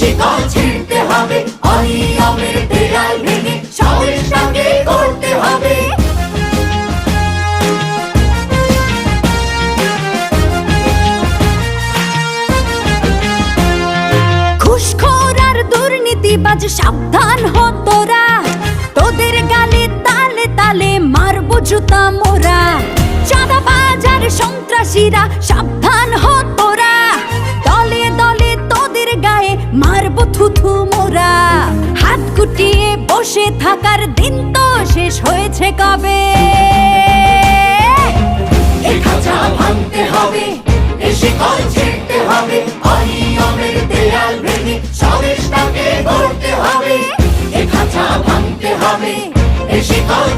শিকল ছিঁড়তে হবে, অনিয়মের দেয়াল ভেঙে সমাজটাকে গড়তে হবে। ঘুষখোর আর দুর্নীতিবাজ সাবধান হ তোরা, তোদের গালে তালে তালে মারবো জুতা মোরা। চাঁদাবাজ আর সন্ত্রাসীরা সাবধান হ তোরা, দলে দলে তোদের গায়ে মারবো থুথু মোরা। হাত গুটিয়ে বসে থাকার দিন তো শেষ হয়েছে কবে। এ খাঁচা ভাঙতে হবে, এ শিকল ছিঁড়তে হবে, অনিয়মের দেয়াল ভেঙে সমাজটাকে গড়তে হবে। এ খাঁচা ভাঙতে হবে, এ শিকল